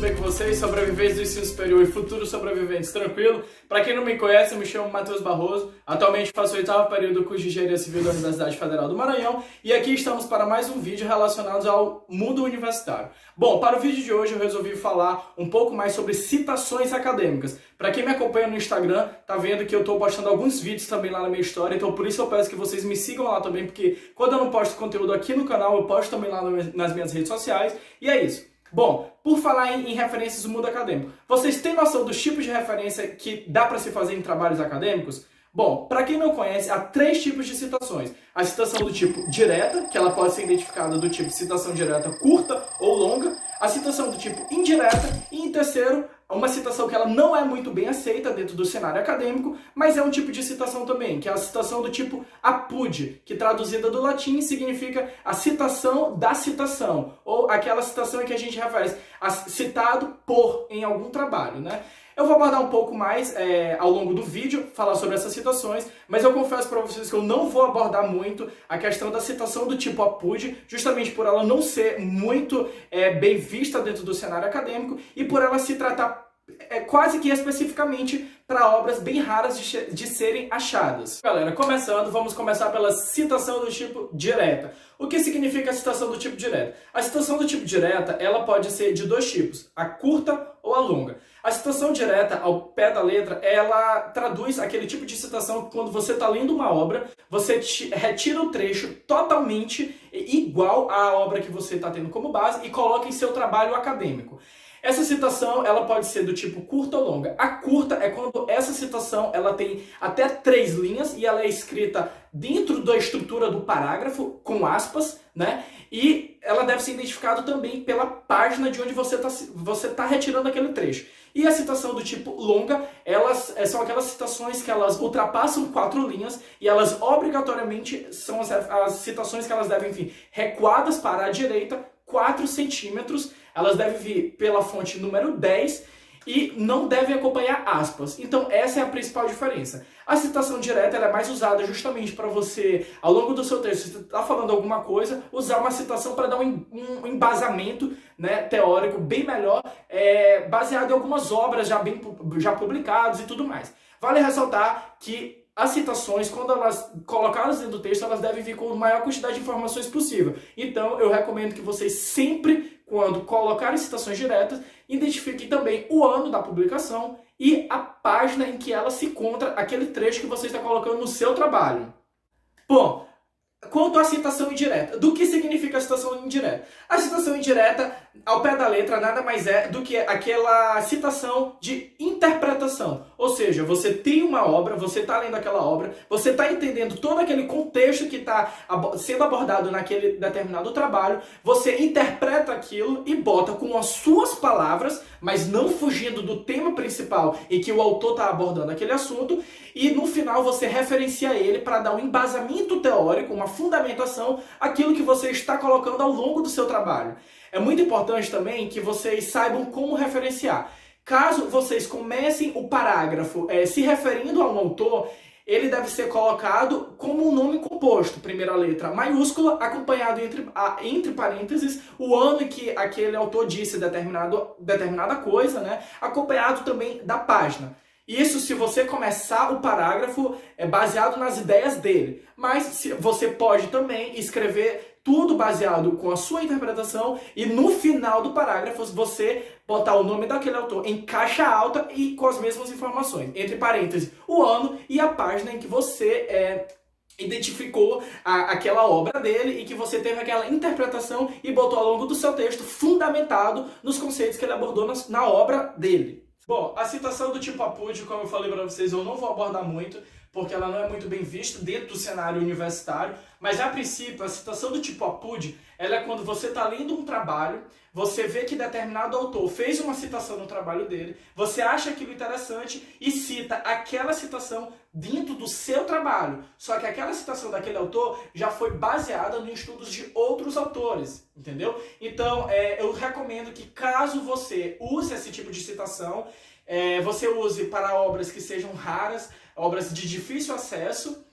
bem com vocês? Sobreviventes do ensino superior e futuros sobreviventes, tranquilo? Para quem não me conhece, eu me chamo Matheus Barroso, atualmente faço o 8º período do curso de Engenharia Civil da Universidade Federal do Maranhão e aqui estamos para mais um vídeo relacionado ao mundo universitário. Bom, para o vídeo de hoje eu resolvi falar um pouco mais sobre citações acadêmicas. Para quem me acompanha no Instagram, tá vendo que eu estou postando alguns vídeos também lá na minha história, então por isso eu peço que vocês me sigam lá também, porque quando eu não posto conteúdo aqui no canal, eu posto também lá nas minhas redes sociais, e é isso. Bom, por falar em referências do mundo acadêmico, vocês têm noção dos tipos de referência que dá para se fazer em trabalhos acadêmicos? Bom, para quem não conhece, há 3 tipos de citações. A citação do tipo direta, que ela pode ser identificada do tipo citação direta curta ou longa. A citação do tipo indireta e, em terceiro, uma citação que ela não é muito bem aceita dentro do cenário acadêmico, mas é um tipo de citação também, que é a citação do tipo apud, que traduzida do latim significa a citação da citação, ou aquela citação em que a gente refere a citado por em algum trabalho, né? Eu vou abordar um pouco mais ao longo do vídeo, falar sobre essas citações, mas eu confesso para vocês que eu não vou abordar muito a questão da citação do tipo apud, justamente por ela não ser muito bem vista dentro do cenário acadêmico e por ela se tratar quase que especificamente para obras bem raras de serem achadas. Galera, começando, vamos começar pela citação do tipo direta. O que significa a citação do tipo direta? A citação do tipo direta, ela pode ser de 2 tipos, a curta ou a longa. A citação direta, ao pé da letra, ela traduz aquele tipo de citação que quando você está lendo uma obra, você retira o trecho totalmente igual à obra que você está tendo como base e coloca em seu trabalho acadêmico. Essa citação ela pode ser do tipo curta ou longa. A curta é quando essa citação ela tem até 3 linhas e ela é escrita dentro da estrutura do parágrafo, com aspas, né? E ela deve ser identificada também pela página de onde você tá retirando aquele trecho. E a citação do tipo longa, elas são aquelas citações que elas ultrapassam 4 linhas e elas obrigatoriamente são as citações que elas devem vir recuadas para a direita 4 centímetros. Elas devem vir pela fonte número 10 e não devem acompanhar aspas. Então essa é a principal diferença. A citação direta ela é mais usada justamente para você, ao longo do seu texto, se você está falando alguma coisa, usar uma citação para dar um embasamento, né, teórico bem melhor, baseado em algumas obras já publicadas e tudo mais. Vale ressaltar que as citações, quando elas colocadas dentro do texto, elas devem vir com a maior quantidade de informações possível. Então, eu recomendo que vocês sempre, quando colocarem citações diretas, identifiquem também o ano da publicação e a página em que ela se encontra, aquele trecho que você está colocando no seu trabalho. Bom, quanto à citação indireta, do que significa a citação indireta? A citação indireta, ao pé da letra, nada mais é do que aquela citação de interpretação. Ou seja, você tem uma obra, você está lendo aquela obra, você está entendendo todo aquele contexto que está sendo abordado naquele determinado trabalho, você interpreta aquilo e bota com as suas palavras, mas não fugindo do tema principal em que o autor está abordando aquele assunto, e no final você referencia ele para dar um embasamento teórico, uma fundamentação, aquilo que você está colocando ao longo do seu trabalho. É muito importante também que vocês saibam como referenciar. Caso vocês comecem o parágrafo se referindo a um autor, ele deve ser colocado como um nome composto, primeira letra maiúscula, acompanhado entre parênteses o ano em que aquele autor disse determinada coisa, né? Acompanhado também da página. Isso se você começar o parágrafo baseado nas ideias dele. Mas você pode também escrever tudo baseado com a sua interpretação e no final do parágrafo você botar o nome daquele autor em caixa alta e com as mesmas informações. Entre parênteses, o ano e a página em que você identificou aquela obra dele e que você teve aquela interpretação e botou ao longo do seu texto fundamentado nos conceitos que ele abordou na obra dele. Bom, a citação do tipo apud, como eu falei para vocês, eu não vou abordar muito, porque ela não é muito bem vista dentro do cenário universitário, mas a princípio a citação do tipo apud, ela é quando você está lendo um trabalho, você vê que determinado autor fez uma citação no trabalho dele, você acha aquilo interessante e cita aquela citação dentro do seu trabalho, só que aquela citação daquele autor já foi baseada em estudos de outros autores, entendeu? Então, eu recomendo que caso você use esse tipo de citação, você use para obras que sejam raras, obras de difícil acesso,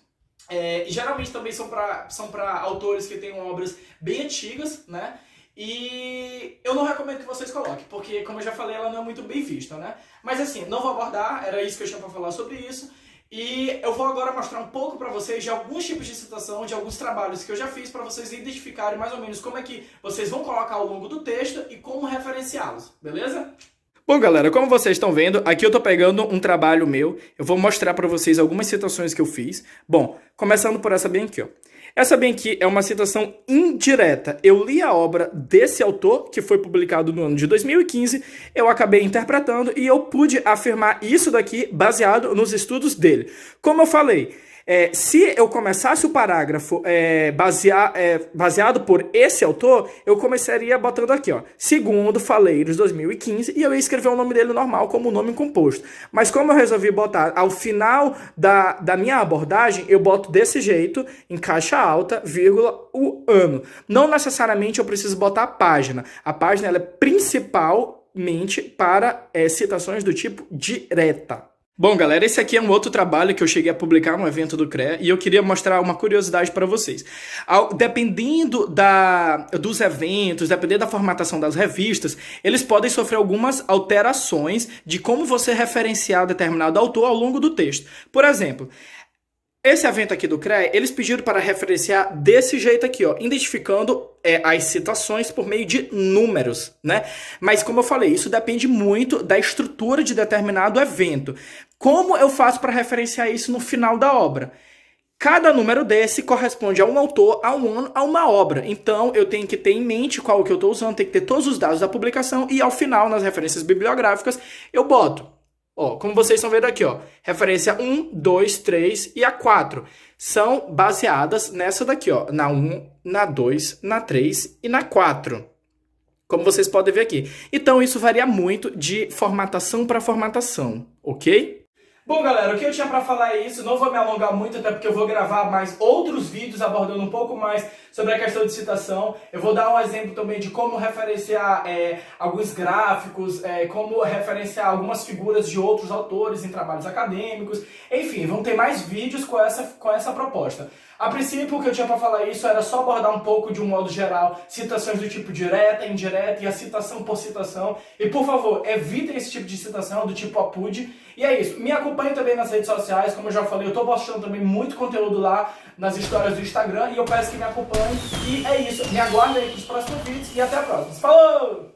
e geralmente também são para autores que têm obras bem antigas, né? E eu não recomendo que vocês coloquem, porque, como eu já falei, ela não é muito bem vista, né? Mas assim, não vou abordar, era isso que eu tinha pra falar sobre isso. E eu vou agora mostrar um pouco pra vocês de alguns tipos de citação, de alguns trabalhos que eu já fiz pra vocês identificarem mais ou menos como é que vocês vão colocar ao longo do texto e como referenciá-los, beleza? Bom, galera, como vocês estão vendo, aqui eu tô pegando um trabalho meu, eu vou mostrar pra vocês algumas citações que eu fiz. Bom, começando por essa bem aqui, ó. Essa bem aqui é uma citação indireta. Eu li a obra desse autor, que foi publicado no ano de 2015, eu acabei interpretando e eu pude afirmar isso daqui baseado nos estudos dele. Como eu falei, se eu começasse o parágrafo baseado por esse autor, eu começaria botando aqui, ó, segundo Faleiros 2015, e eu ia escrever o nome dele normal como nome composto. Mas como eu resolvi botar ao final da minha abordagem, eu boto desse jeito, em caixa alta, vírgula, o ano. Não necessariamente eu preciso botar a página. A página ela é principalmente para citações do tipo direta. Bom, galera, esse aqui é um outro trabalho que eu cheguei a publicar no evento do CREA e eu queria mostrar uma curiosidade para vocês. Dependendo dos eventos, dependendo da formatação das revistas, eles podem sofrer algumas alterações de como você referenciar determinado autor ao longo do texto. Por exemplo, esse evento aqui do CREA, eles pediram para referenciar desse jeito aqui, ó, identificando as citações por meio de números, né? Mas como eu falei, isso depende muito da estrutura de determinado evento. Como eu faço para referenciar isso no final da obra? Cada número desse corresponde a um autor, a um ano, a uma obra. Então, eu tenho que ter em mente qual que eu estou usando, tem que ter todos os dados da publicação e, ao final, nas referências bibliográficas, eu boto. Ó, como vocês estão vendo aqui, ó, referência 1, 2, 3 e a 4 são baseadas nessa daqui, ó, na 1, na 2, na 3 e na 4. Como vocês podem ver aqui. Então, isso varia muito de formatação para formatação, ok? Bom, galera, o que eu tinha pra falar é isso. Não vou me alongar muito, até porque eu vou gravar mais outros vídeos abordando um pouco mais sobre a questão de citação. Eu vou dar um exemplo também de como referenciar alguns gráficos, como referenciar algumas figuras de outros autores em trabalhos acadêmicos. Enfim, vão ter mais vídeos com essa proposta. A princípio, o que eu tinha para falar isso era só abordar um pouco, de um modo geral, citações do tipo direta, indireta e a citação por citação. E, por favor, evitem esse tipo de citação, do tipo APUD. E é isso. Me acompanhem também nas redes sociais. Como eu já falei, eu estou postando também muito conteúdo lá nas histórias do Instagram. E eu peço que me acompanhem. E é isso. Me aguardem aí para os próximos vídeos. E até a próxima. Falou!